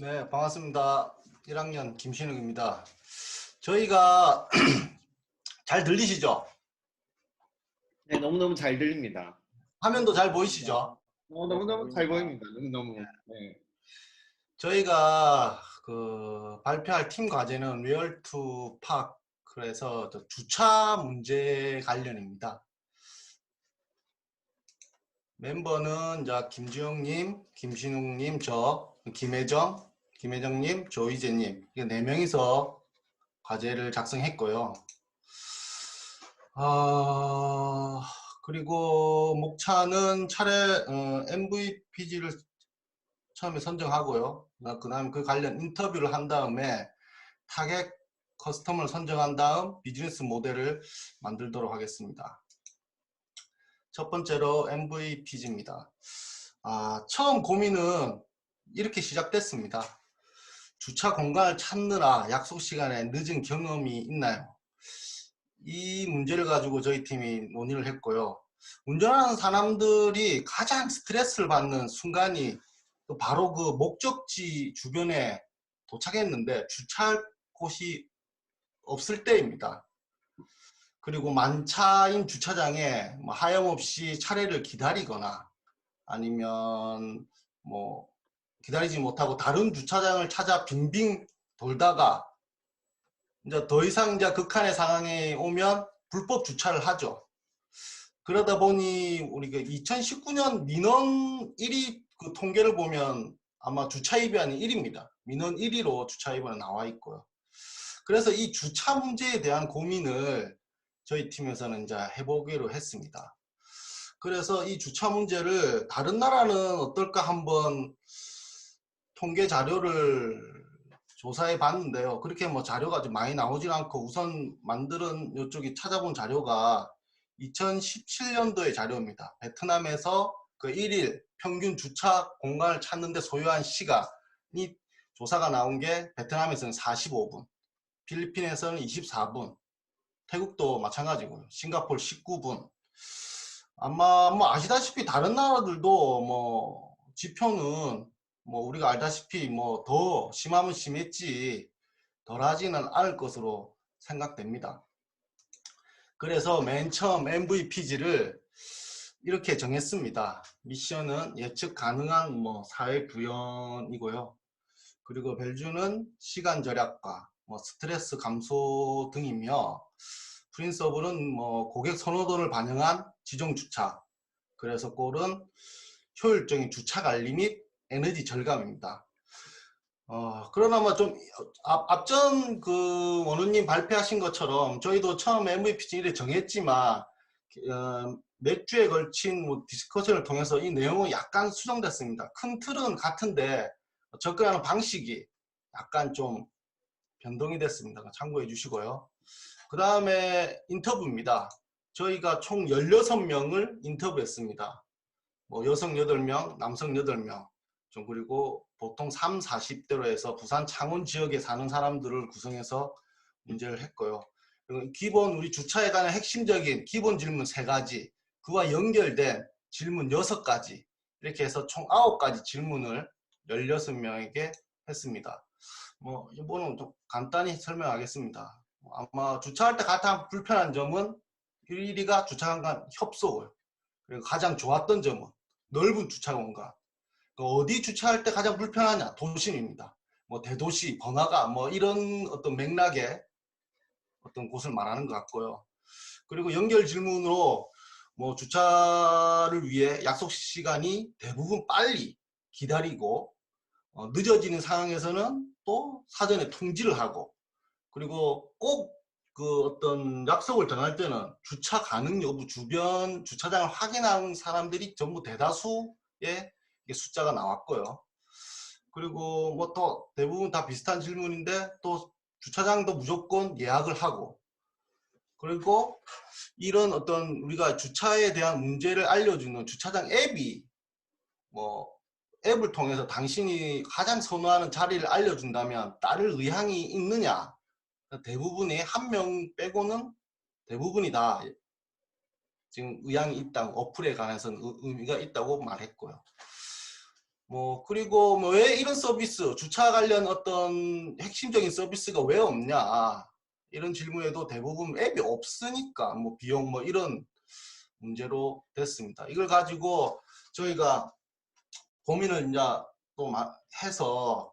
네, 반갑습니다. 1학년 김신욱입니다. 저희가 잘 들리시죠? 네, 너무너무 잘 들립니다. 화면도 잘 보이시죠? 너무너무 잘 보입니다. 너무너무. 네. 저희가 발표할 팀 과제는 리얼 투 팍, 그래서 주차 문제 관련입니다. 멤버는 김주영님, 김신욱님, 김혜정님, 조희재님, 이게 4명이서 과제를 작성했고요. 그리고 목차는 MVPG를 처음에 선정하고요. 그 다음에 그 관련 인터뷰를 한 다음에 타겟 커스텀을 선정한 다음 비즈니스 모델을 만들도록 하겠습니다. 첫 번째로 MVPG입니다. 처음 고민은 이렇게 시작됐습니다. 주차 공간을 찾느라 약속 시간에 늦은 경험이 있나요? 이 문제를 가지고 저희 팀이 논의를 했고요. 운전하는 사람들이 가장 스트레스를 받는 순간이 바로 그 목적지 주변에 도착했는데 주차할 곳이 없을 때입니다. 그리고 만차인 주차장에 하염없이 차례를 기다리거나 아니면 기다리지 못하고 다른 주차장을 찾아 빙빙 돌다가 이제 더 이상 극한의 상황에 오면 불법 주차를 하죠. 그러다 보니 우리가 2019년 민원 1위 그 통계를 보면 아마 주차 위반이 1위입니다. 민원 1위로 주차 위반이 나와 있고요. 그래서 이 주차 문제에 대한 고민을 저희 팀에서는 이제 해보기로 했습니다. 그래서 이 주차 문제를 다른 나라는 어떨까 한번 통계 자료를 조사해 봤는데요. 그렇게 자료가 좀 많이 나오진 않고 우선 만드는 이쪽이 찾아본 자료가 2017년도의 자료입니다. 베트남에서 그 1일 평균 주차 공간을 찾는데 소요한 시간이 조사가 나온 게 베트남에서는 45분, 필리핀에서는 24분, 태국도 마찬가지고요. 싱가포르 19분. 아마 아시다시피 다른 나라들도 지표는 우리가 알다시피 더 심하면 심했지 덜하지는 않을 것으로 생각됩니다. 그래서 맨 처음 MVPG를 이렇게 정했습니다. 미션은 예측 가능한 사회 구현이고요. 그리고 밸류는 시간 절약과 스트레스 감소 등이며 프린서블은 고객 선호도를 반영한 지정 주차. 그래서 골은 효율적인 주차 관리 및 에너지 절감입니다. 그러나 좀 앞전 그 원우님 발표하신 것처럼 저희도 처음 MVP를 정했지만 몇 주에 걸친 디스커션을 통해서 이 내용은 약간 수정됐습니다. 큰 틀은 같은데 접근하는 방식이 약간 좀 변동이 됐습니다. 참고해 주시고요. 그 다음에 인터뷰입니다. 저희가 총 16명을 인터뷰했습니다. 여성 8명, 남성 8명, 그리고 보통 3, 40대로 해서 부산 창원 지역에 사는 사람들을 구성해서 문제를 했고요. 기본 우리 주차에 관한 핵심적인 기본 질문 3가지, 그와 연결된 질문 6가지, 이렇게 해서 총 9가지 질문을 16명에게 했습니다. 이번은 좀 간단히 설명하겠습니다. 아마 주차할 때 가장 불편한 점은 1위가 주차 공간 협소고요. 그리고 가장 좋았던 점은 넓은 주차 공간. 어디 주차할 때 가장 불편하냐? 도심입니다. 대도시, 번화가, 이런 어떤 맥락의 어떤 곳을 말하는 것 같고요. 그리고 연결 질문으로 주차를 위해 약속 시간이 대부분 빨리 기다리고 늦어지는 상황에서는 또 사전에 통지를 하고, 그리고 꼭 그 어떤 약속을 정할 때는 주차 가능 여부 주변 주차장을 확인하는 사람들이 전부 대다수의 숫자가 나왔고요. 그리고 또 대부분 다 비슷한 질문인데 또 주차장도 무조건 예약을 하고, 그리고 이런 어떤 우리가 주차에 대한 문제를 알려주는 주차장 앱이 앱을 통해서 당신이 가장 선호하는 자리를 알려준다면 따를 의향이 있느냐? 대부분이 한 명 빼고는 대부분이 다 지금 의향이 있다고, 어플에 관해서는 의미가 있다고 말했고요. 뭐 그리고 뭐 왜 이런 서비스, 주차 관련 어떤 핵심적인 서비스가 왜 없냐 이런 질문에도 대부분 앱이 없으니까 뭐 비용 뭐 이런 문제로 됐습니다. 이걸 가지고 저희가 고민을 이제 또 해서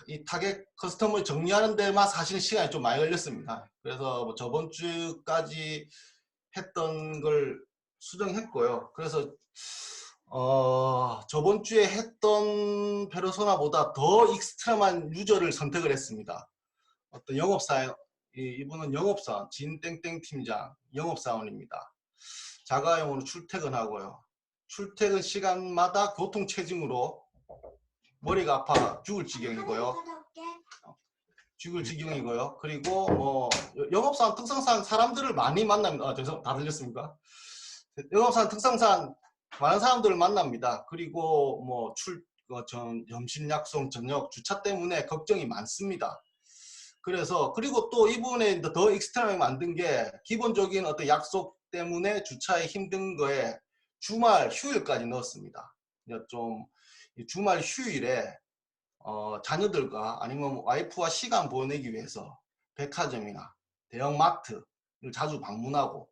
이 타겟 커스텀을 정리하는 데만 사실 시간이 좀 많이 걸렸습니다. 그래서 뭐 저번 주까지 했던 걸 수정했고요. 그래서 저번 주에 했던 페르소나보다 더 익스트라만 유저를 선택을 했습니다. 어떤 영업사원, 이분은 영업사원, 진땡땡 팀장, 영업사원입니다. 자가용으로 출퇴근하고요. 출퇴근 시간마다 교통체증으로 머리가 아파 죽을 지경이고요. 죽을 지경이고요. 그리고 뭐 영업사원 특성상 사람들을 많이 만납니다. 죄송, 다 들렸습니까? 영업사원 특성상 많은 사람들을 만납니다. 그리고 뭐 점심 약속, 저녁 주차 때문에 걱정이 많습니다. 그래서 그리고 또 이분에 더 익스트라하게 만든 게 기본적인 어떤 약속 때문에 주차에 힘든 거에 주말 휴일까지 넣었습니다. 좀 주말 휴일에 자녀들과 아니면 와이프와 시간 보내기 위해서 백화점이나 대형 마트를 자주 방문하고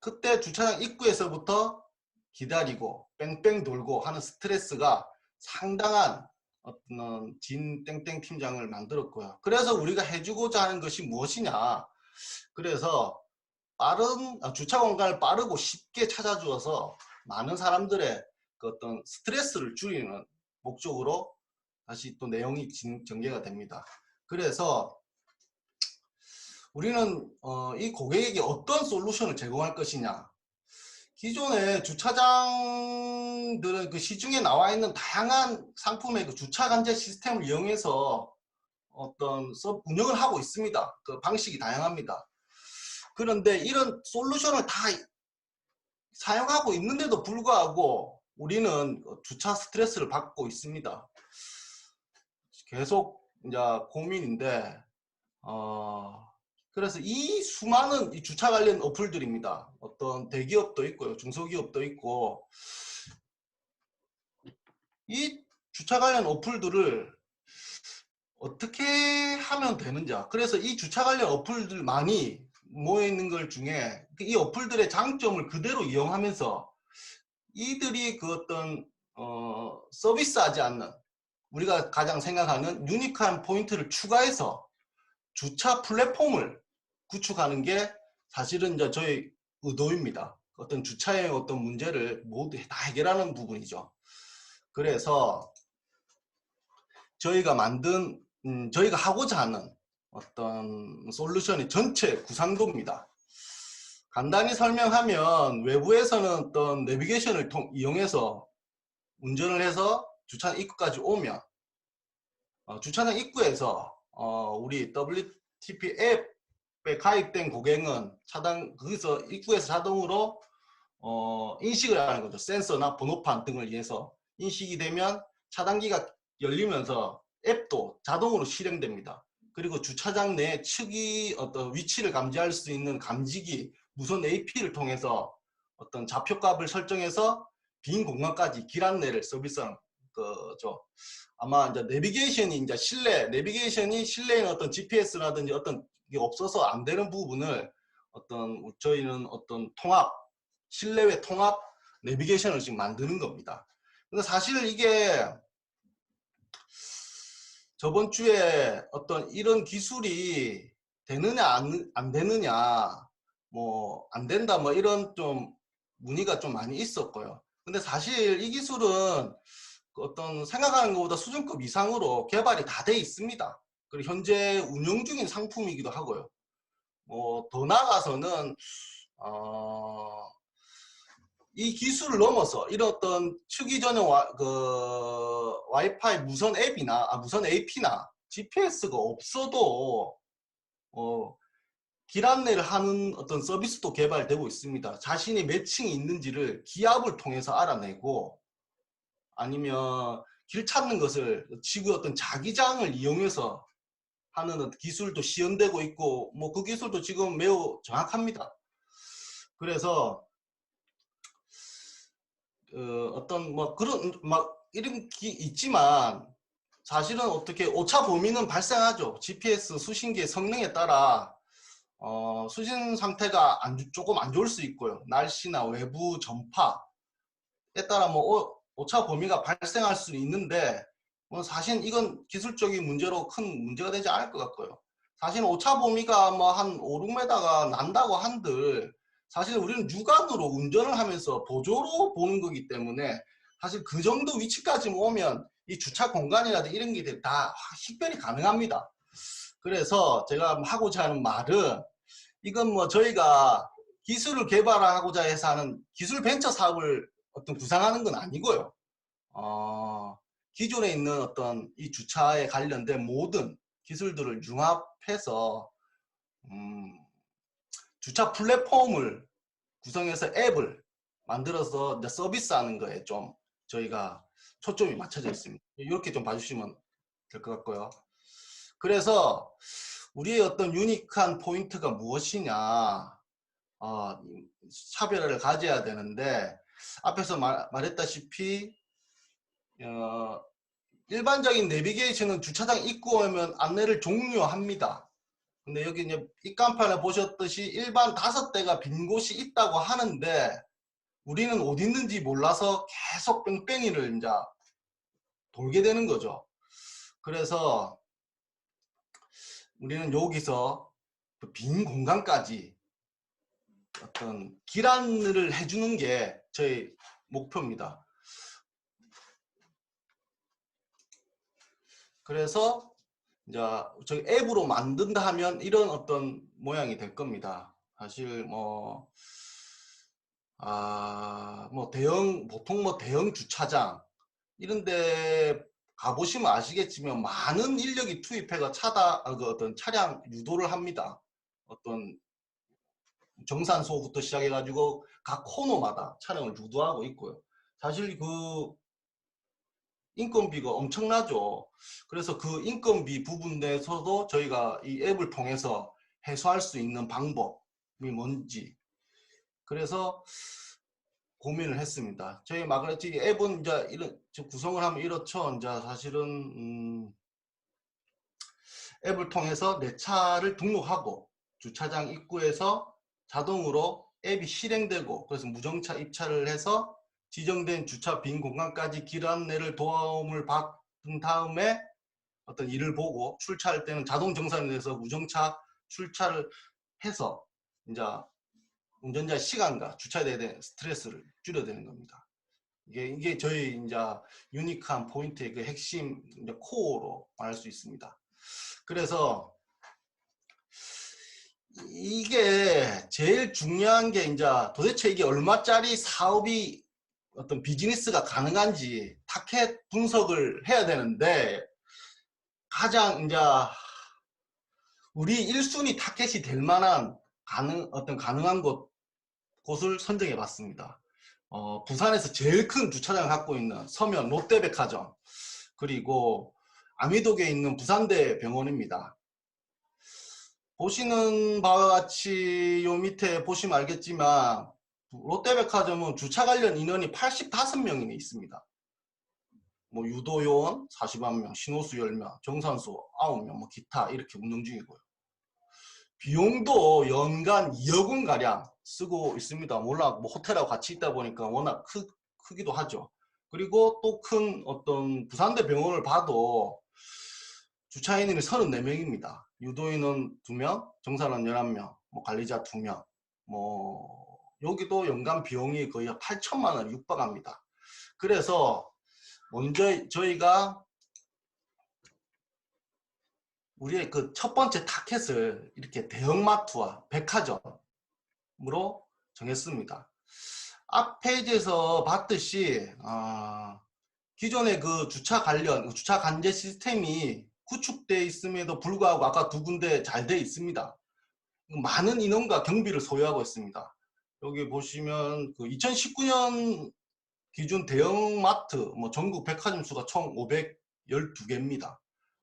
그때 주차장 입구에서부터 기다리고 뺑뺑 돌고 하는 스트레스가 상당한 어떤 진 땡땡 팀장을 만들었고요. 그래서 우리가 해주고자 하는 것이 무엇이냐. 그래서 빠른 주차 공간을 빠르고 쉽게 찾아주어서 많은 사람들의 그 어떤 스트레스를 줄이는 목적으로 다시 또 내용이 전개가 됩니다. 그래서 우리는 이 고객에게 어떤 솔루션을 제공할 것이냐. 기존의 주차장들은 그 시중에 나와 있는 다양한 상품의 그 주차 간제 시스템을 이용해서 어떤 운영을 하고 있습니다. 그 방식이 다양합니다. 그런데 이런 솔루션을 다 사용하고 있는데도 불구하고 우리는 주차 스트레스를 받고 있습니다. 계속 이제 고민인데 그래서 이 수많은 이 주차 관련 어플들입니다. 어떤 대기업도 있고요, 중소기업도 있고 이 주차 관련 어플들을 어떻게 하면 되는지. 그래서 이 주차 관련 어플들 많이 모여있는 것 중에 이 어플들의 장점을 그대로 이용하면서 이들이 그 어떤 서비스하지 않는 우리가 가장 생각하는 유니크한 포인트를 추가해서 주차 플랫폼을 구축하는 게 사실은 이제 저희 의도입니다. 어떤 주차의 어떤 문제를 모두 다 해결하는 부분이죠. 그래서 저희가 저희가 하고자 하는 어떤 솔루션의 전체 구상도입니다. 간단히 설명하면 외부에서는 어떤 내비게이션을 이용해서 운전을 해서 주차장 입구까지 오면 주차장 입구에서 우리 WTP 앱에 가입된 고객은 거기서 입구에서 자동으로 인식을 하는 거죠. 센서나 번호판 등을 위해서 인식이 되면 차단기가 열리면서 앱도 자동으로 실행됩니다. 그리고 주차장 내 측이 어떤 위치를 감지할 수 있는 감지기 무선 AP를 통해서 어떤 좌표값을 설정해서 빈 공간까지 길 안내를 서비스하는 거죠. 아마 이제 내비게이션이 이제 내비게이션이 실내에는 어떤 GPS라든지 어떤 게 없어서 안 되는 부분을 저희는 어떤 실내외 통합 내비게이션을 지금 만드는 겁니다. 근데 사실 이게 저번 주에 어떤 이런 기술이 되느냐 안 되느냐 뭐 안 된다 뭐 이런 좀 문의가 좀 많이 있었고요. 근데 사실 이 기술은 어떤 생각하는 것보다 수준급 이상으로 개발이 다 돼 있습니다. 그리고 현재 운영 중인 상품이기도 하고요. 뭐 더 나아가서는 이 기술을 넘어서 이런 어떤 측이 전용 와이파이 무선 앱이나 무선 AP나 GPS가 없어도 길 안내를 하는 어떤 서비스도 개발되고 있습니다. 자신이 몇 층이 있는지를 기압을 통해서 알아내고 아니면 길 찾는 것을 지구의 어떤 자기장을 이용해서 하는 기술도 시연되고 있고 뭐 그 기술도 지금 매우 정확합니다. 그래서 어떤 뭐 그런 막 이런 게 있지만 사실은 어떻게 오차 범위는 발생하죠. GPS 수신기의 성능에 따라 수신 상태가 조금 안 좋을 수 있고요. 날씨나 외부 전파에 따라 뭐 오차 범위가 발생할 수 있는데 뭐 사실 이건 기술적인 문제로 큰 문제가 되지 않을 것 같고요. 사실 오차 범위가 뭐 한 5, 6m가 난다고 한들 사실 우리는 육안으로 운전을 하면서 보조로 보는 거기 때문에 사실 그 정도 위치까지 오면 이 주차 공간이라든지 이런 게 다 식별이 가능합니다. 그래서 제가 하고자 하는 말은 이건 뭐 저희가 기술을 개발하고자 해서 하는 기술 벤처 사업을 어떤 구상하는 건 아니고요. 기존에 있는 어떤 이 주차에 관련된 모든 기술들을 융합해서 주차 플랫폼을 구성해서 앱을 만들어서 이제 서비스하는 거에 좀 저희가 초점이 맞춰져 있습니다. 이렇게 좀 봐주시면 될 것 같고요. 그래서 우리의 어떤 유니크한 포인트가 무엇이냐, 차별화를 가져야 되는데 앞에서 말했다시피 일반적인 내비게이션은 주차장 입구 오면 안내를 종료합니다. 근데 여기 이제 입간판에 보셨듯이 일반 5대가 빈 곳이 있다고 하는데 우리는 어디 있는지 몰라서 계속 뺑뺑이를 이제 돌게 되는 거죠. 그래서 우리는 여기서 빈 공간까지 어떤 길안을 해주는 게 저희 목표입니다. 그래서 이제 저희 앱으로 만든다 하면 이런 어떤 모양이 될 겁니다. 사실 뭐 보통 뭐 대형 주차장 이런데 가보시면 아시겠지만 많은 인력이 투입해서 그 어떤 차량 유도를 합니다. 어떤 정산소부터 시작해가지고 각 코너마다 차량을 유도하고 있고요. 사실 그 인건비가 엄청나죠. 그래서 그 인건비 부분 내에서도 저희가 이 앱을 통해서 해소할 수 있는 방법이 뭔지 그래서 고민을 했습니다. 저희 마그네틱 앱은 이제 이런 구성을 하면 이렇죠. 이제 사실은 앱을 통해서 내 차를 등록하고 주차장 입구에서 자동으로 앱이 실행되고 그래서 무정차 입차를 해서 지정된 주차 빈 공간까지 길 안내를 도움을 받은 다음에 어떤 일을 보고 출차할 때는 자동 정산이 돼서 무정차 출차를 해서 이제 운전자의 시간과 주차에 대한 스트레스를 줄여드는 겁니다. 이게 저희 이제 유니크한 포인트의 그 핵심 이제 코어로 말할 수 있습니다. 그래서 이게 제일 중요한 게 이제 도대체 이게 얼마짜리 사업이 어떤 비즈니스가 가능한지 타켓 분석을 해야 되는데 가장 이제 우리 1순위 타켓이 될 만한 가능한 곳을 선정해 봤습니다. 부산에서 제일 큰 주차장을 갖고 있는 서면 롯데백화점 그리고 아미독에 있는 부산대 병원입니다. 보시는 바와 같이 요 밑에 보시면 알겠지만 롯데백화점은 주차 관련 인원이 85명이 있습니다. 뭐 유도요원 40만 명, 신호수 10명, 정산소 9명, 뭐 기타 이렇게 운영 중이고요. 비용도 연간 2억 원 가량 쓰고 있습니다. 워낙 뭐 호텔하고 같이 있다 보니까 워낙 크기도 하죠. 그리고 또 큰 어떤 부산대 병원을 봐도 주차인원이 34명입니다. 유도인은 2명, 정산원 11명, 뭐 관리자 2명, 뭐 여기도 연간 비용이 거의 8천만 원 육박합니다. 그래서 먼저 저희가 우리의 그 첫 번째 타켓을 이렇게 대형마트와 백화점으로 정했습니다. 앞 페이지에서 봤듯이 기존의 그 주차 관제 시스템이 구축되어 있음에도 불구하고 아까 2군데 잘 되어 있습니다. 많은 인원과 경비를 소요하고 있습니다. 여기 보시면 그 2019년 기준 대형마트 전국 백화점 수가 총 512개입니다.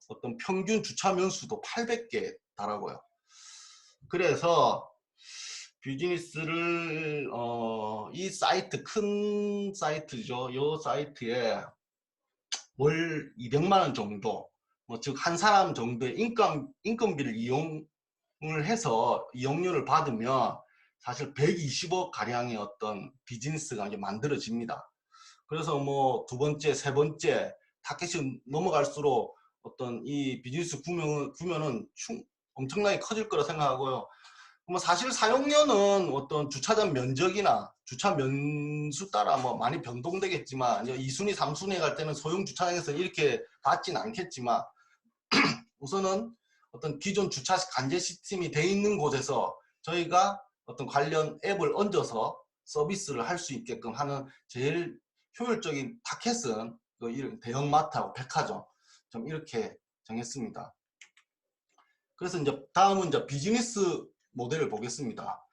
어떤 평균 주차 면수도 800개 달하고요. 그래서 비즈니스를 이 사이트 큰 사이트죠. 이 사이트에 월 200만 원 정도, 뭐 즉 한 사람 정도의 인건비를 이용을 해서 이용료를 받으면 사실 120억 가량의 어떤 비즈니스가 이제 만들어집니다. 그래서 뭐 두 번째, 세 번째 타겟이 넘어갈수록 어떤 이 비즈니스 구면은 엄청나게 커질 거라 생각하고요. 뭐 사실 사용료는 어떤 주차장 면적이나 주차 면수 따라 뭐 많이 변동되겠지만 2순위, 3순위에 갈 때는 소형 주차장에서 이렇게 받진 않겠지만 우선은 어떤 기존 주차 관제 시스템이 돼 있는 곳에서 저희가 어떤 관련 앱을 얹어서 서비스를 할 수 있게끔 하는 제일 효율적인 타켓은 대형마트하고 백화점 좀 이렇게 정했습니다. 그래서 이제 다음은 이제 비즈니스 모델을 보겠습니다.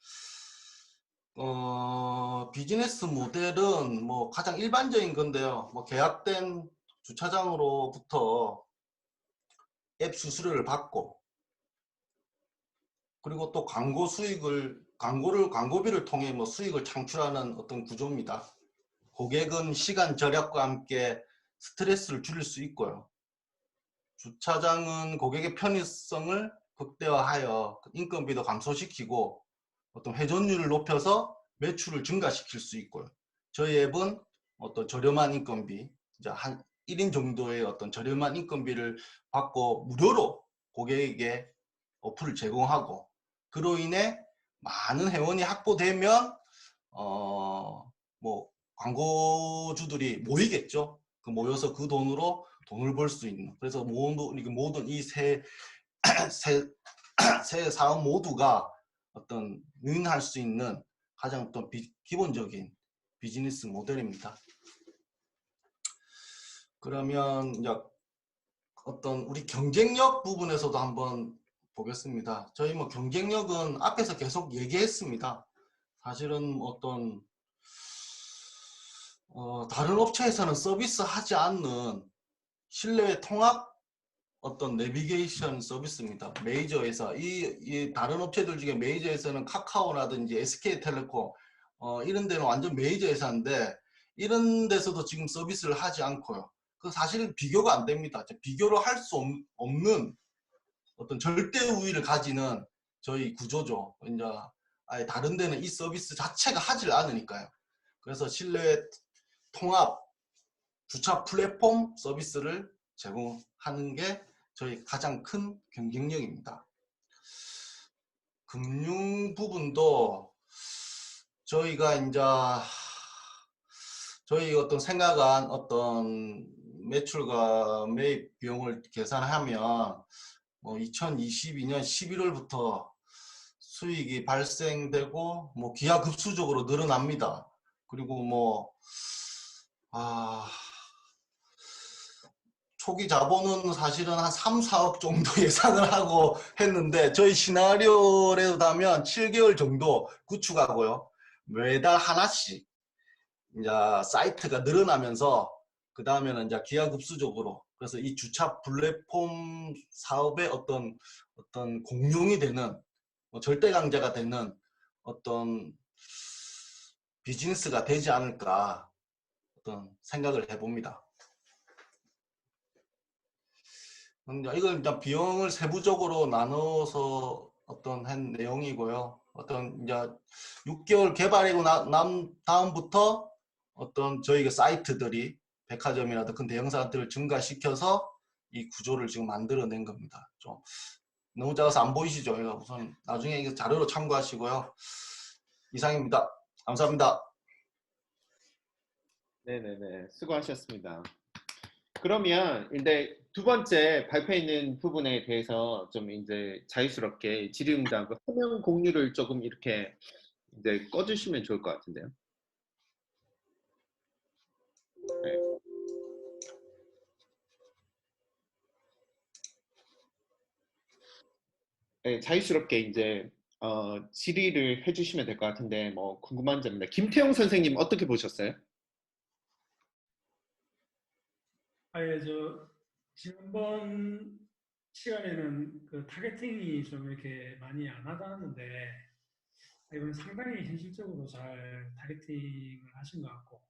비즈니스 모델은 뭐 가장 일반적인 건데요. 뭐 계약된 주차장으로부터 앱 수수료를 받고 그리고 또 광고비를 통해 뭐 수익을 창출하는 어떤 구조입니다. 고객은 시간 절약과 함께 스트레스를 줄일 수 있고요. 주차장은 고객의 편의성을 극대화하여 인건비도 감소시키고 어떤 회전율을 높여서 매출을 증가시킬 수 있고요. 저희 앱은 어떤 저렴한 인건비, 이제 한 1인 정도의 어떤 저렴한 인건비를 받고 무료로 고객에게 어플을 제공하고 그로 인해 많은 회원이 확보되면 뭐 광고주들이 모이겠죠. 모여서 그 돈으로 돈을 벌 수 있는. 그래서 모든 이 세 사업 모두가 어떤 유인할 수 있는 가장 어떤 기본적인 비즈니스 모델입니다. 그러면 이제 어떤 우리 경쟁력 부분에서도 한번 보겠습니다. 저희 뭐 경쟁력은 앞에서 계속 얘기했습니다. 사실은 어떤 다른 업체에서는 서비스하지 않는 실내 통합 어떤 내비게이션 서비스입니다. 메이저에서 이 다른 업체들 중에 메이저에서는 카카오라든지 SK텔레콤 이런 데는 완전 메이저 회사인데 이런 데서도 지금 서비스를 하지 않고요. 그 사실은 비교가 안 됩니다. 비교를 할 수 없는 어떤 절대 우위를 가지는 저희 구조죠. 이제 아예 다른 데는 이 서비스 자체가 하질 않으니까요. 그래서 실내 통합 주차 플랫폼 서비스를 제공하는 게 저희 가장 큰 경쟁력입니다. 금융 부분도 저희가 이제 저희 어떤 생각한 어떤 매출과 매입 비용을 계산하면 뭐 2022년 11월부터 수익이 발생되고 뭐 기하급수적으로 늘어납니다. 그리고 뭐 초기 자본은 사실은 한 3, 4억 정도 예상을 하고 했는데 저희 시나리오라면 7개월 정도 구축하고요. 매달 하나씩 이제 사이트가 늘어나면서 그 다음에는 이제 기하급수적으로 그래서 이 주차 플랫폼 사업의 어떤 공룡이 되는 절대 강자가 되는 어떤 비즈니스가 되지 않을까 어떤 생각을 해봅니다. 이걸 일단 비용을 세부적으로 나눠서 어떤 한 내용이고요. 어떤 이제 6개월 개발이고 난 다음부터 어떤 저희가 사이트들이 백화점이라든 큰 대형사들을 증가시켜서 이 구조를 지금 만들어낸 겁니다. 좀 너무 작아서 안 보이시죠? 우선 나중에 이거 자료로 참고하시고요. 이상입니다. 감사합니다. 네네네. 수고하셨습니다. 그러면 이제 두 번째 발표해 있는 부분에 대해서 좀 이제 자유스럽게 질의응답, 화면 공유를 조금 이렇게 이제 꺼주시면 좋을 것 같은데요. 네. 네, 자유스럽게 이제 질의를 해주시면 될 것 같은데 뭐 궁금한 점입니다. 김태용 선생님 어떻게 보셨어요? 예, 지난번 시간에는 그 타겟팅이 좀 이렇게 많이 안 하다는데, 이건 상당히 현실적으로 잘 타겟팅을 하신 것 같고,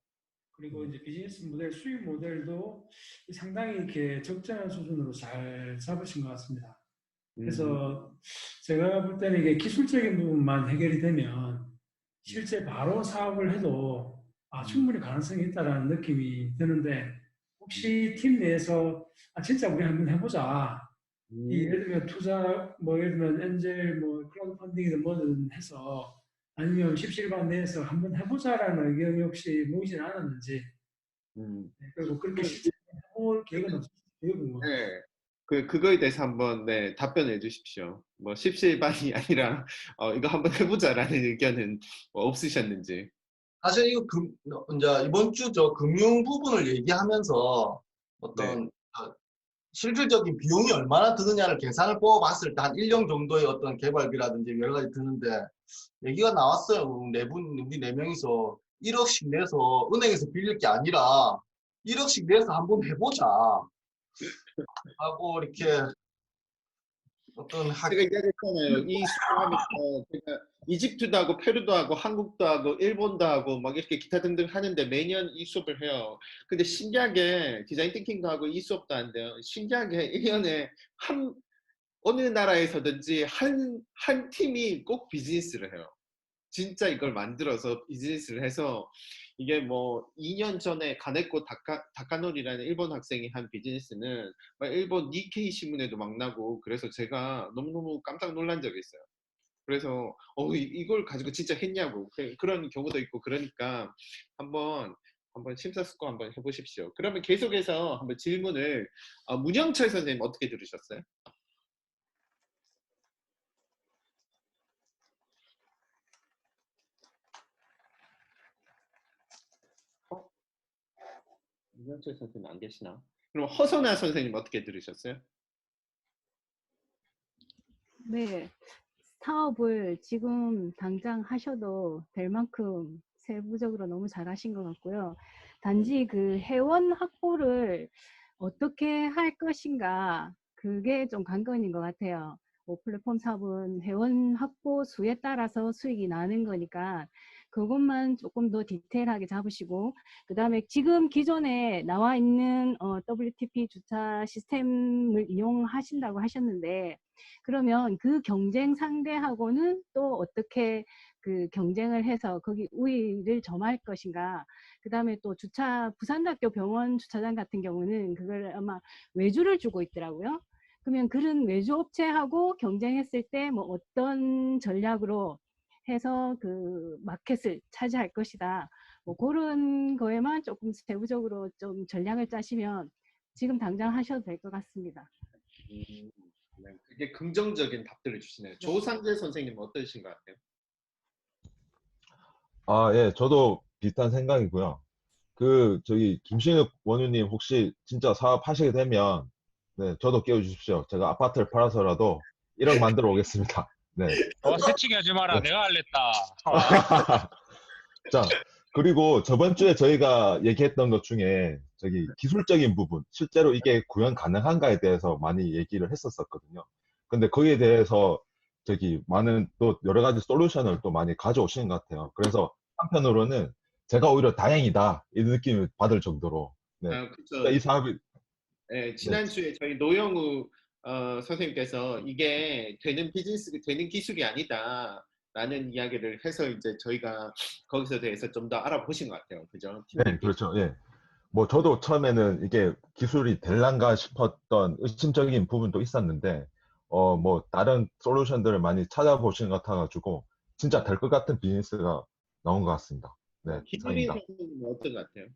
그리고 이제 비즈니스 모델, 수익 모델도 상당히 이렇게 적절한 수준으로 잘 잡으신 것 같습니다. 음, 그래서 제가 볼 때는 이게 기술적인 부분만 해결이 되면 실제 바로 사업을 해도 충분히 가능성이 있다라는 느낌이 드는데, 혹시 팀 내에서 진짜 우리 한번 해보자. 이 음. 예를 들면 투자, 뭐 예를 들면 엔젤, 뭐 크라우드 펀딩이든 뭐든 해서 아니면 십시일반 내에서 한번 해보자라는 의견이 혹시 모이진 않았는지, 음. 그리고 그렇게 그, 실제 해볼 계획은 없으신지. 네. 그거에 대해서 한번 네, 답변해 주십시오. 뭐 십시일반이 아니라 이거 한번 해보자라는 의견은 뭐 없으셨는지. 사실 이거 이제 이번 주 저 금융 부분을 얘기하면서 네. 어떤 실질적인 비용이 얼마나 드느냐를 계산을 뽑아봤을 때 한 1년 정도의 어떤 개발비라든지 여러 가지 드는데 얘기가 나왔어요. 우리 네 명이서 1억씩 내서 은행에서 빌릴 게 아니라 1억씩 내서 한번 해보자 하고 이렇게 어떤 제가 이야기했잖아요. 이 수업을 하면서 제가 이집트도 하고 페루도 하고 한국도 하고 일본도 하고 막 이렇게 기타 등등 하는데 매년 이 수업을 해요. 근데 신기하게 디자인 띵킹도 하고 이 수업도 한대요. 신기하게 1년에 한 어느 나라에서든지 한 팀이 꼭 비즈니스를 해요. 진짜 이걸 만들어서 비즈니스를 해서 이게 뭐 2년 전에 가네코 다카노리라는 일본 학생이 한 비즈니스는 막 일본 니케이 신문에도 막 나고 그래서 제가 너무너무 깜짝 놀란 적이 있어요. 그래서 이걸 가지고 진짜 했냐고 그런 경우도 있고 그러니까 한번 심사숙고 한번 해보십시오. 그러면 계속해서 한번 질문을 문영철 선생님 어떻게 들으셨어요? 어? 문영철 선생님 안 계시나? 그럼 허선아 선생님 어떻게 들으셨어요? 네, 사업을 지금 당장 하셔도 될 만큼 세부적으로 너무 잘하신 것 같고요. 단지 그 회원 확보를 어떻게 할 것인가, 그게 좀 관건인 것 같아요. 뭐 플랫폼 사업은 회원 확보 수에 따라서 수익이 나는 거니까 그것만 조금 더 디테일하게 잡으시고, 그 다음에 지금 기존에 나와 있는 WTP 주차 시스템을 이용하신다고 하셨는데, 그러면 그 경쟁 상대하고는 또 어떻게 그 경쟁을 해서 거기 우위를 점할 것인가. 그 다음에 또 부산대학교 병원 주차장 같은 경우는 그걸 아마 외주를 주고 있더라고요. 그러면 그런 외주 업체하고 경쟁했을 때 뭐 어떤 전략으로 해서 그 마켓을 차지할 것이다. 뭐 그런 거에만 조금 세부적으로 좀 전략을 짜시면 지금 당장 하셔도 될 것 같습니다. 음, 네, 되게 긍정적인 답들을 주시네요. 조상재 선생님 어떠신 것 같아요? 예, 저도 비슷한 생각이고요. 저기, 김신욱 원유님 혹시 진짜 사업하시게 되면, 네, 저도 깨워주십시오. 제가 아파트를 팔아서라도 1억 만들어 오겠습니다. 네. 새치기 하지 마라. 네. 내가 할랬다. 아, 자, 그리고 저번 주에 저희가 얘기했던 것 중에, 저기, 기술적인 부분, 실제로 이게 구현 가능한가에 대해서 많이 얘기를 했었었거든요. 근데 거기에 대해서, 저기, 많은 또 여러 가지 솔루션을 또 많이 가져오시는 것 같아요. 그래서 한편으로는 제가 오히려 다행이다, 이 느낌을 받을 정도로, 네. 진짜 이 그렇죠. 사업이, 네, 네. 지난주에 저희 노영우 선생님께서 이게 되는 기술이 아니다. 라는 이야기를 해서 이제 저희가 거기서 대해서 좀 더 알아보신 것 같아요. 그죠? 네, 팀들끼리. 그렇죠. 예. 뭐 저도 처음에는 이게 기술이 될란가 싶었던 의심적인 부분도 있었는데, 뭐 다른 솔루션들을 많이 찾아보신 것 같아가지고, 진짜 될 것 같은 비즈니스가 나온 것 같습니다. 네, 김혜린 이상입니다. 선생님은 어떤 것 같아요?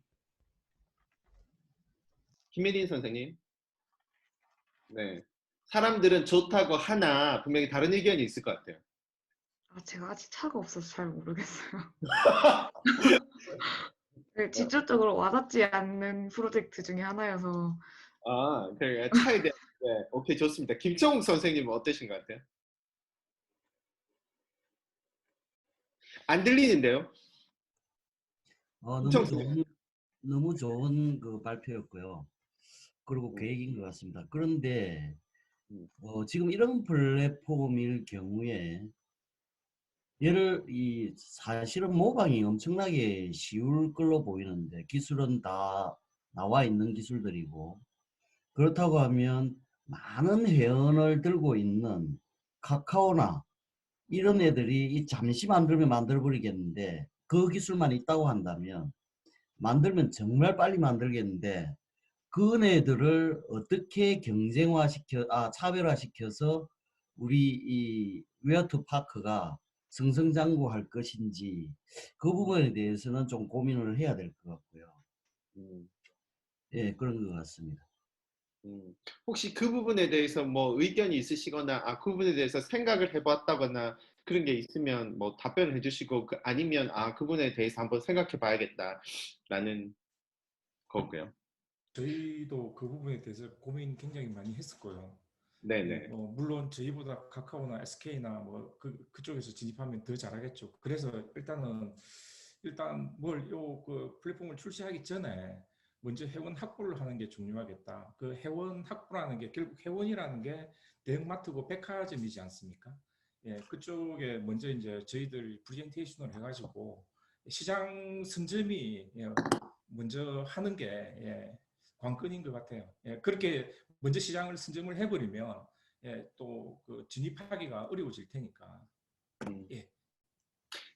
김혜린 선생님? 네. 사람들은 좋다고 하나 분명히 다른 의견이 있을 것 같아요. 제가 아직 차가 없어서 잘 모르겠어요. 네, 직접적으로 와닿지 않는 프로젝트 중에 하나여서 그래 차에 대한 네, 오케이 좋습니다. 김정욱 선생님은 어떠신 것 같아요? 안 들리는데요? 너무 김정욱 선생님. 너무 좋은 그 발표였고요. 그리고 음, 계획인 것 같습니다. 그런데 음, 지금 이런 플랫폼일 경우에 사실은 모방이 엄청나게 쉬울 걸로 보이는데 기술은 다 나와 있는 기술들이고 그렇다고 하면 많은 회원을 들고 있는 카카오나 이런 애들이 잠시 만들면 만들어버리겠는데 그 기술만 있다고 한다면 만들면 정말 빨리 만들겠는데 그 애들을 어떻게 차별화시켜서 우리 이 웨어투파크가 승승장구할 것인지 그 부분에 대해서는 좀 고민을 해야 될 것 같고요. 음, 예, 그런 것 같습니다. 혹시 그 부분에 대해서 뭐 의견이 있으시거나 그 부분에 대해서 생각을 해봤다거나 그런 게 있으면 뭐 답변을 해주시고 아니면 그 부분에 대해서 한번 생각해 봐야겠다라는 거고요. 저희도 그 부분에 대해서 고민 굉장히 많이 했었고요. 네네. 물론 저희보다 카카오나 SK나 뭐 그쪽에서 진입하면 더 잘하겠죠. 그래서 일단 그 플랫폼을 출시하기 전에 먼저 회원 확보를 하는 게 중요하겠다. 그 회원 확보라는 게 결국 회원이라는 게 대형마트고 백화점이지 않습니까? 예, 그쪽에 먼저 이제 저희들 프레젠테이션을 해가지고 시장 선점이 먼저 하는 게 관건인 것 같아요. 예, 그렇게 먼저 시장을 선점을 해버리면 또 그 진입하기가 어려워질 테니까. 예.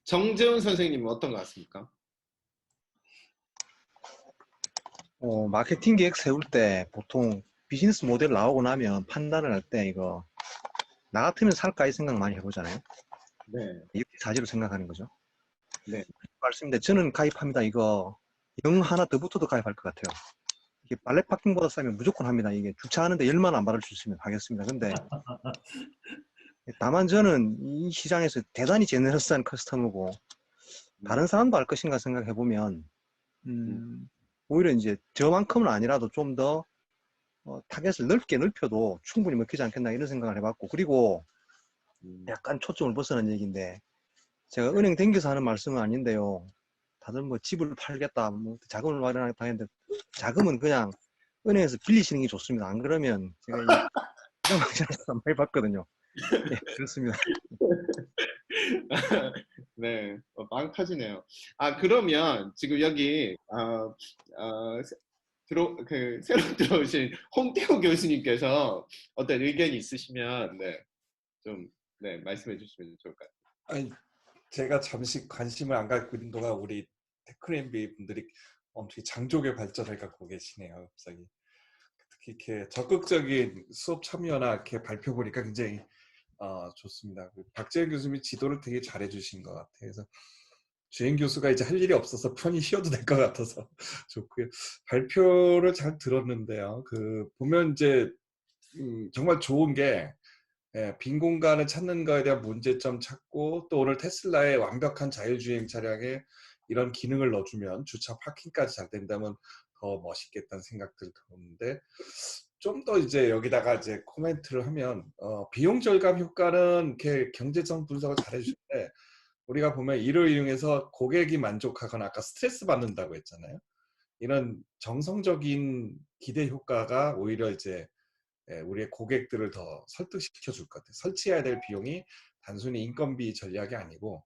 정재훈 선생님은 어떤 것 같습니까? 마케팅 계획 세울 때 보통 비즈니스 모델 나오고 나면 판단을 할 때 이거 나 같으면 살까 이 생각 많이 해보잖아요. 네. 이렇게 사지로 생각하는 거죠. 네. 말씀인데 저는 가입합니다. 이거 0 하나 더 붙어도 가입할 것 같아요. 이게 발레 파킹보다 싸면 무조건 합니다. 이게 주차하는데 10만 원 안 받을 수 있으면 하겠습니다. 근데 다만 저는 이 시장에서 대단히 제너러스한 커스터머고 다른 사람도 알 것인가 생각해 보면 오히려 이제 저만큼은 아니라도 좀 더 타겟을 넓게 넓혀도 충분히 먹히지 않겠나 이런 생각을 해봤고 그리고 약간 초점을 벗어난 얘기인데 제가 은행 댕겨서 하는 말씀은 아닌데요. 다들 뭐 집을 팔겠다, 뭐 자금을 마련하겠다 했는데 자금은 그냥 은행에서 빌리시는 게 좋습니다. 안 그러면 제가 이런 방식에서 많이 봤거든요. 네, 그렇습니다. 네, 빵 터지네요. 그러면 지금 여기 새로 들어오신 홍태호 교수님께서 어떤 의견이 있으시면 좀 말씀해 주시면 좋을 것 같아요. 아니, 제가 잠시 관심을 안 갖고 있는 동안 우리 테크MBA 분들이 엄청 장족의 발전을 갖고 계시네요. 갑자기 특히 이렇게 적극적인 수업 참여나 이렇게 발표 보니까 굉장히 좋습니다. 박재현 교수님이 지도를 되게 잘해 주신 것 같아요. 그래서 주행 교수가 이제 할 일이 없어서 편히 쉬어도 될 것 같아서 좋고요. 발표를 잘 들었는데요. 보면 이제 정말 좋은 게 빈 공간을 찾는 거에 대한 문제점 찾고 또 오늘 테슬라의 완벽한 자율주행 차량에 이런 기능을 넣어주면 주차 파킹까지 잘 된다면 더 멋있겠다는 생각들 들었는데 좀 더 이제 여기다가 이제 코멘트를 하면 비용 절감 효과는 이렇게 경제적 분석을 잘 해주는데 우리가 보면 이를 이용해서 고객이 만족하거나 아까 스트레스 받는다고 했잖아요. 이런 정성적인 기대 효과가 오히려 이제 우리의 고객들을 더 설득시켜 줄 것 같아요. 설치해야 될 비용이 단순히 인건비 전략이 아니고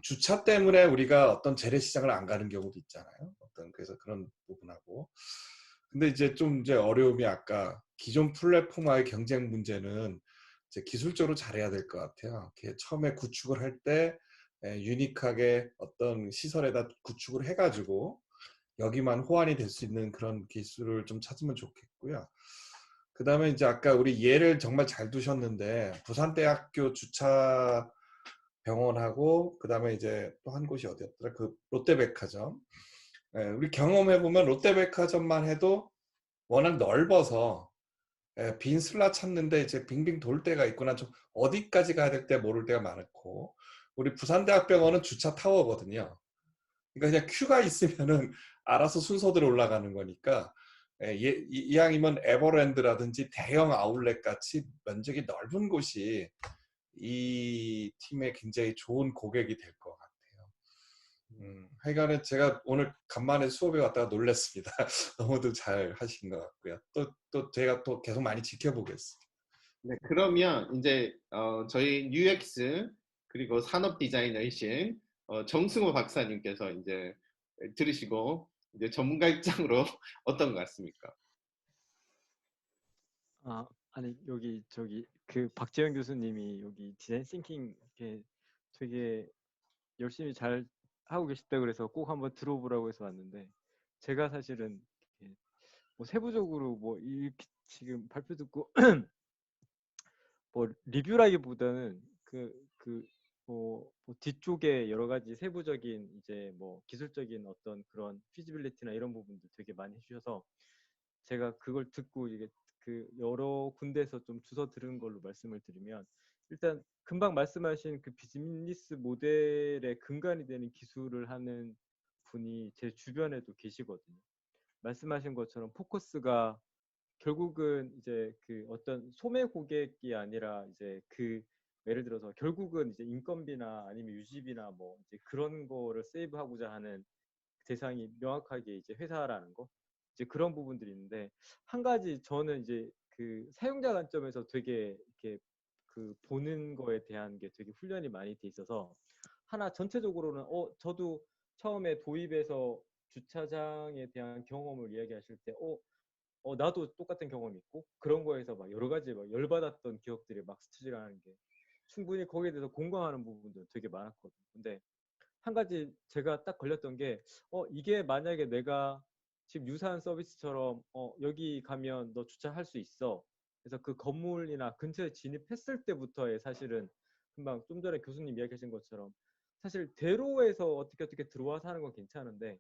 주차 때문에 우리가 어떤 재래시장을 안 가는 경우도 있잖아요. 그래서 그런 부분하고 근데 이제 좀 어려움이 아까 기존 플랫폼과의 경쟁 문제는 이제 기술적으로 잘해야 될 것 같아요. 이렇게 처음에 구축을 할 때 유니크하게 어떤 시설에다 구축을 해가지고 여기만 호환이 될 수 있는 그런 기술을 좀 찾으면 좋겠고요. 그 다음에 이제 아까 우리 예를 정말 잘 두셨는데 부산대학교 주차 병원하고 그 다음에 이제 또 한 곳이 어디였더라? 그 롯데백화점. 우리 경험해보면 롯데백화점만 해도 워낙 넓어서 빈 슬라 찾는데 이제 빙빙 돌 때가 있구나. 좀 어디까지 가야 될 때 모를 때가 많고 우리 부산대학병원은 주차 타워거든요. 그러니까 그냥 큐가 있으면은 알아서 순서대로 올라가는 거니까 이왕이면 에버랜드라든지 대형 아울렛 같이 면적이 넓은 곳이 이 팀에 굉장히 좋은 고객이 될 것 같아요. 하여간에 제가 오늘 간만에 수업에 왔다가 놀랐습니다. 너무도 잘 하신 것 같고요. 또 제가 또 계속 많이 지켜보겠습니다. 네, 그러면 이제 저희 UX 그리고 산업 디자이너이신 정승호 박사님께서 이제 들으시고 이제 전문가 입장으로 어떤 것 같습니까? 아니 여기 저기 그 박재현 교수님이 여기 디자인 싱킹 이렇게 되게 열심히 잘 하고 계시다 그래서 꼭 한번 들어보라고 해서 왔는데 제가 사실은 이렇게 뭐 세부적으로 뭐 이렇게 지금 발표 듣고 뭐 리뷰라기보다는 뭐 뒤쪽에 여러 가지 세부적인 이제 뭐 기술적인 어떤 그런 피지빌리티나 이런 부분들 되게 많이 해주셔서 제가 그걸 듣고 이게 그 여러 군데에서 좀 주워 들은 걸로 말씀을 드리면 일단 금방 말씀하신 그 비즈니스 모델의 근간이 되는 기술을 하는 분이 제 주변에도 계시거든요. 말씀하신 것처럼 포커스가 결국은 이제 그 어떤 소매 고객이 아니라 이제 그 예를 들어서 결국은 이제 인건비나 아니면 유지비나 뭐 이제 그런 거를 세이브하고자 하는 대상이 명확하게 이제 회사라는 거 이제 그런 부분들이 있는데 한 가지 저는 이제 그 사용자 관점에서 되게 이렇게 그 보는 거에 대한 게 되게 훈련이 많이 돼 있어서 하나 전체적으로는 저도 처음에 도입해서 주차장에 대한 경험을 이야기하실 때 나도 똑같은 경험이 있고 그런 거에서 막 여러 가지 막 열받았던 기억들이 막 스치지라는 게 충분히 거기에 대해서 공감하는 부분도 되게 많았거든요. 근데 한 가지 제가 딱 걸렸던 게 이게 만약에 내가 지금 유사한 서비스처럼 여기 가면 너 주차할 수 있어. 그래서 그 건물이나 근처에 진입했을 때부터의 사실은 금방 좀 전에 교수님 이야기하신 것처럼 사실 대로에서 어떻게 들어와서 하는 건 괜찮은데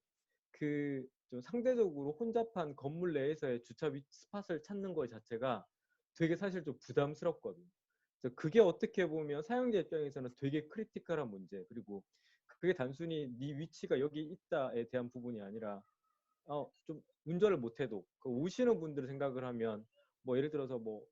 그 좀 상대적으로 혼잡한 건물 내에서의 주차 스팟을 찾는 것 자체가 되게 사실 좀 부담스럽거든요. 그래서 그게 어떻게 보면 사용자 입장에서는 되게 크리티컬한 문제 그리고 그게 단순히 네 위치가 여기 있다에 대한 부분이 아니라 좀 운전을 못해도 그 오시는 분들을 생각을 하면 뭐 예를 들어서 뭐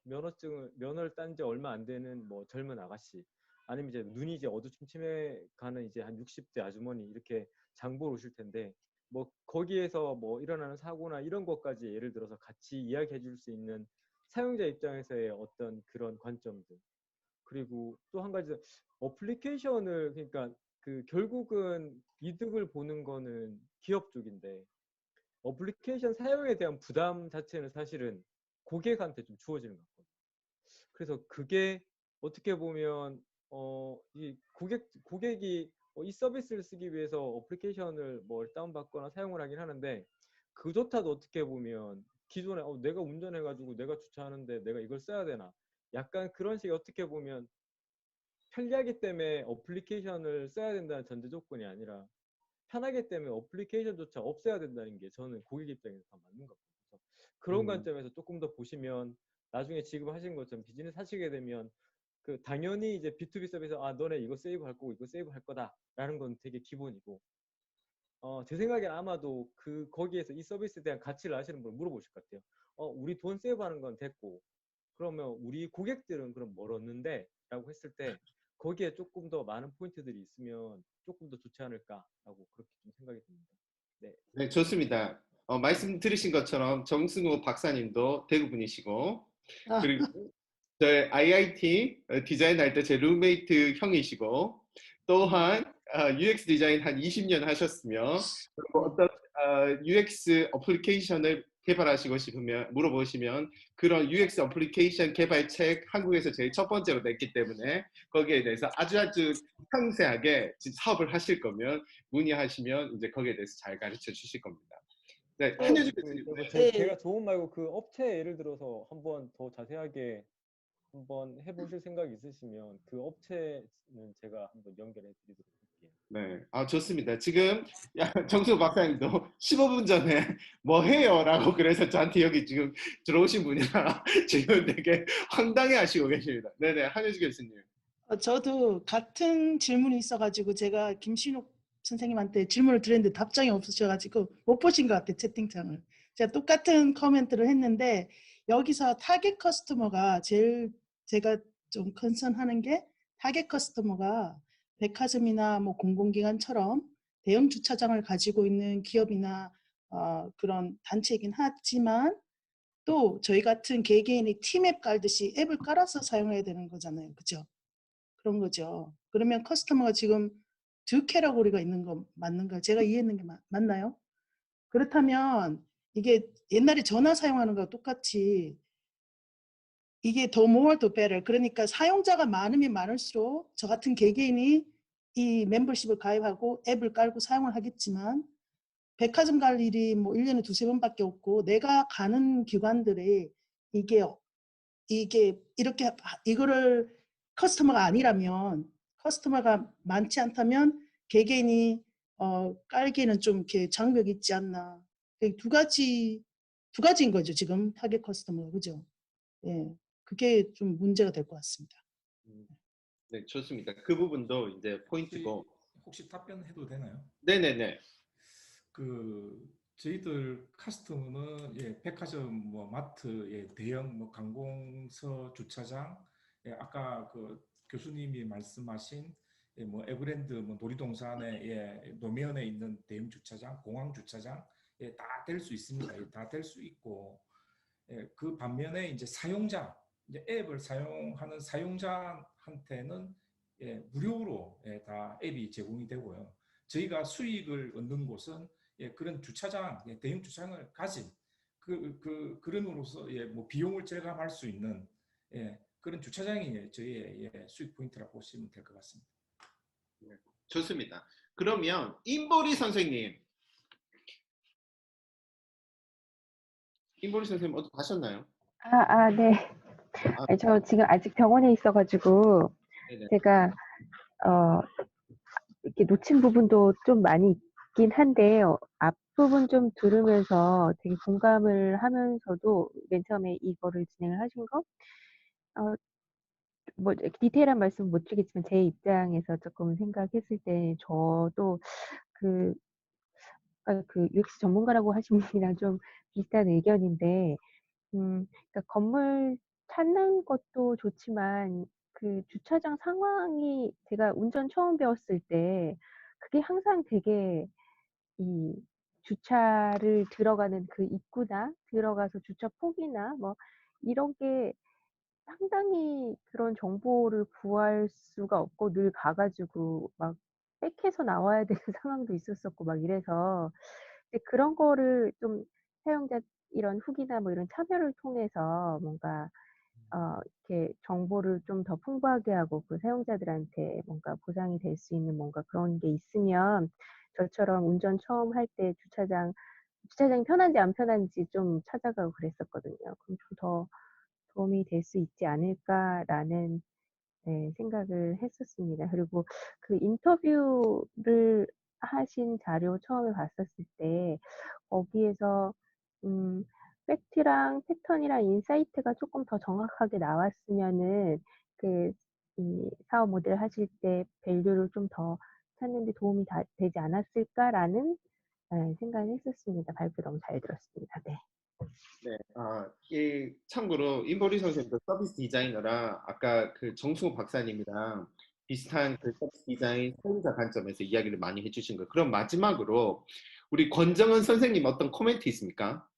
면허를 딴 지 얼마 안 되는 뭐 젊은 아가씨 아니면 이제 눈이 이제 어두침침해 가는 이제 한 60대 아주머니 이렇게 장보러 오실 텐데 뭐 거기에서 뭐 일어나는 사고나 이런 것까지 예를 들어서 같이 이야기해 줄 수 있는 사용자 입장에서의 어떤 그런 관점들 그리고 또 한 가지 어플리케이션을 그러니까 그 결국은 이득을 보는 거는 기업 쪽인데 어플리케이션 사용에 대한 부담 자체는 사실은 고객한테 좀 주어지는 것 같거든요. 그래서 그게 어떻게 보면 이 고객이 이 서비스를 쓰기 위해서 어플리케이션을 뭐 다운받거나 사용을 하긴 하는데 그조차도 어떻게 보면 기존에 내가 운전해가지고 내가 주차하는데 내가 이걸 써야 되나 약간 그런 식의 어떻게 보면 편리하기 때문에 어플리케이션을 써야 된다는 전제 조건이 아니라 편하기 때문에 어플리케이션조차 없애야 된다는 게 저는 고객 입장에서 다 맞는 것 같아요. 그런 관점에서 조금 더 보시면 나중에 지금 하신 것처럼 비즈니스 하시게 되면 그 당연히 이제 B2B 서비스 너네 이거 세이브 할 거고 이거 세이브 할 거다라는 건 되게 기본이고 제 생각엔 아마도 거기에서 이 서비스에 대한 가치를 아시는 분을 물어보실 것 같아요. 우리 돈 세이브하는 건 됐고 그러면 우리 고객들은 그럼 뭘 얻는데? 라고 했을 때 거기에 조금 더 많은 포인트들이 있으면 조금 더 좋지 않을까라고 그렇게 좀 생각이 듭니다. 네. 네, 좋습니다. 말씀 들으신 것처럼 정승호 박사님도 대구 분이시고 그리고 저희 IIT 디자인 할 때 제 룸메이트 형이시고 또한 UX 디자인 한 20년 하셨으며 그리고 어떤 UX 어플리케이션을 개발하시고 싶으면 물어보시면 그런 UX 어플리케이션 개발 책 한국에서 제일 첫 번째로 냈기 때문에 거기에 대해서 아주 상세하게 사업을 하실 거면 문의하시면 이제 거기에 대해서 잘 가르쳐 주실 겁니다. 네, 한효주 교수님. 제가 좋은 말고 그 업체 예를 들어서 한번 더 자세하게 한번 해보실 생각이 있으시면 그 업체는 제가 한번 연결해 드리도록 할게요. 네, 좋습니다. 지금 정수 박사님도 15분 전에 뭐 해요? 라고 그래서 저한테 여기 지금 들어오신 분이라 지금 되게 황당해 하시고 계십니다. 네네, 한효주 교수님. 저도 같은 질문이 있어가지고 제가 김신욱 선생님한테 질문을 드렸는데 답장이 없으셔가지고 못 보신 것 같아요, 채팅창을. 제가 똑같은 코멘트를 했는데 여기서 타겟 커스터머가 제일 제가 좀 컨선하는 게 타겟 커스터머가 백화점이나 뭐 공공기관처럼 대형 주차장을 가지고 있는 기업이나 그런 단체이긴 하지만 또 저희 같은 개개인이 팀앱 깔듯이 앱을 깔아서 사용해야 되는 거잖아요. 그죠? 그런 거죠. 그러면 커스터머가 지금 두 캐러고리가 있는 거 맞는가? 제가 이해했는 게 맞나요? 그렇다면 이게 옛날에 전화 사용하는 거와 똑같이 이게 더 more 더 better. 그러니까 사용자가 많으면 많을수록 저 같은 개개인이 이 멤버십을 가입하고 앱을 깔고 사용을 하겠지만 백화점 갈 일이 뭐 1년에 두세 번밖에 없고 내가 가는 기관들이 이게 이렇게 이거를 커스터머가 아니라면 커스터머가 많지 않다면 개개인이 깔기에는 좀 이렇게 장벽이 있지 않나. 두 가지인 거죠 지금 타겟 커스터머가 그죠? 예, 그게 좀 문제가 될 것 같습니다. 네, 좋습니다. 그 부분도 이제 포인트고. 혹시 답변해도 되나요? 네네네. 저희들 카스터머는 백화점, 뭐 마트, 대형 뭐 관공서 주차장, 아까 그 교수님이 말씀하신 뭐 에버랜드, 뭐 놀이동산에 노면에 있는 대형 주차장, 공항 주차장 다 될 수 있습니다. 다 될 수 있고 그 반면에 이제 사용자, 이제 앱을 사용하는 사용자한테는 무료로 다 앱이 제공이 되고요. 저희가 수익을 얻는 곳은 그런 주차장, 대형 주차장을 가진 그런으로서 뭐 비용을 절감할 수 있는 그런 주차장이 저희의 수익 포인트라고 보시면 될 것 같습니다. 좋습니다. 그러면 임보리 선생님, 어디 가셨나요? 네. 저 지금 아직 병원에 있어가지고 네네. 제가 이렇게 놓친 부분도 좀 많이 있긴 한데 앞부분 좀 들으면서 되게 공감을 하면서도 맨 처음에 이거를 진행을 하신 거 뭐 디테일한 말씀 못 드리겠지만 제 입장에서 조금 생각했을 때 저도 그 UX 전문가라고 하신 분이랑 좀 비슷한 의견인데 그러니까 건물 찾는 것도 좋지만 그 주차장 상황이 제가 운전 처음 배웠을 때 그게 항상 되게 이 주차를 들어가는 그 입구나 들어가서 주차 폭이나 뭐 이런 게 상당히 그런 정보를 구할 수가 없고 늘 가 가지고 막 백해서 나와야 되는 상황도 있었었고 막 이래서 이제 그런 거를 좀 사용자 이런 후기나 뭐 이런 참여를 통해서 뭔가 이렇게 정보를 좀 더 풍부하게 하고 그 사용자들한테 뭔가 보상이 될 수 있는 뭔가 그런 게 있으면 저처럼 운전 처음 할 때 주차장이 편한지 안 편한지 좀 찾아가고 그랬었거든요. 그럼 좀 더 도움이 될 수 있지 않을까라는 생각을 했었습니다. 그리고 그 인터뷰를 하신 자료 처음에 봤었을 때 거기에서 팩트랑 패턴이랑 인사이트가 조금 더 정확하게 나왔으면은 이 사업 모델 하실 때 밸류를 좀 더 찾는 데 도움이 되지 않았을까라는 생각을 했었습니다. 발표 너무 잘 들었습니다. 네. 네, 참고로 임보리 선생님도 서비스 디자이너라 아까 그 정승호 박사님이랑 비슷한 그 서비스 디자인 사용자 관점에서 이야기를 많이 해주신 거. 그럼 마지막으로 우리 권정은 선생님 어떤 코멘트 있습니까?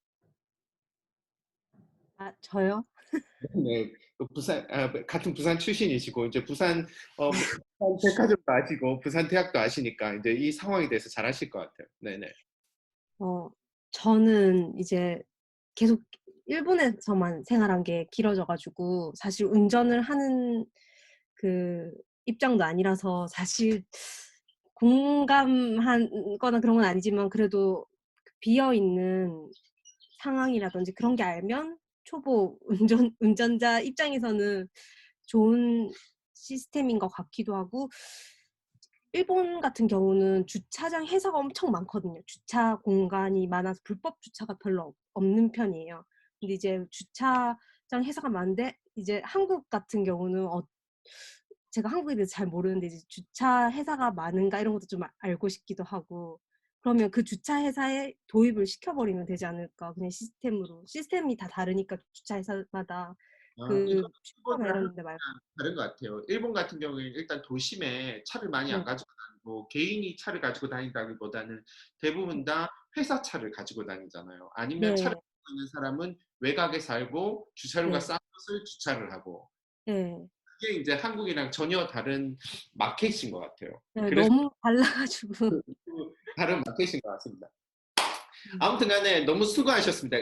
저요? 네, 같은 부산 출신이시고 이제 부산 백화점도 아시고 부산 대학도 아시니까 이제 이 상황에 대해서 잘 아실 것 같아요. 네네. 저는 이제 계속 일본에서만 생활한 게 길어져가지고 사실 운전을 하는 그 입장도 아니라서 사실 공감하거나 그런 건 아니지만 그래도 비어있는 상황이라든지 그런 게 알면 초보 운전자 입장에서는 좋은 시스템인 것 같기도 하고 일본 같은 경우는 주차장 회사가 엄청 많거든요. 주차 공간이 많아서 불법 주차가 별로 없는 편이에요. 근데 이제 주차장 회사가 많은데 이제 한국 같은 경우는 제가 한국에 대해서 잘 모르는데 이제 주차 회사가 많은가 이런 것도 좀 알고 싶기도 하고 그러면 그 주차 회사에 도입을 시켜버리면 되지 않을까. 그냥 시스템이 다 다르니까 주차 회사마다 이건 슈퍼나 일본이랑 이런 데 말고 다른 것 같아요. 일본 같은 경우에는 일단 도심에 차를 많이 안 네. 가지고 다니고 개인이 차를 가지고 다닌다기보다는 대부분 다 회사 차를 가지고 다니잖아요. 아니면 차를 네. 가지고 있는 사람은 외곽에 살고 주차료가 네. 싼 곳을 주차를 하고 네. 그게 이제 한국이랑 전혀 다른 마켓인 것 같아요. 네, 그래서 너무 달라가지고. 다른 마켓인 것 같습니다. 아무튼간에 너무 수고하셨습니다.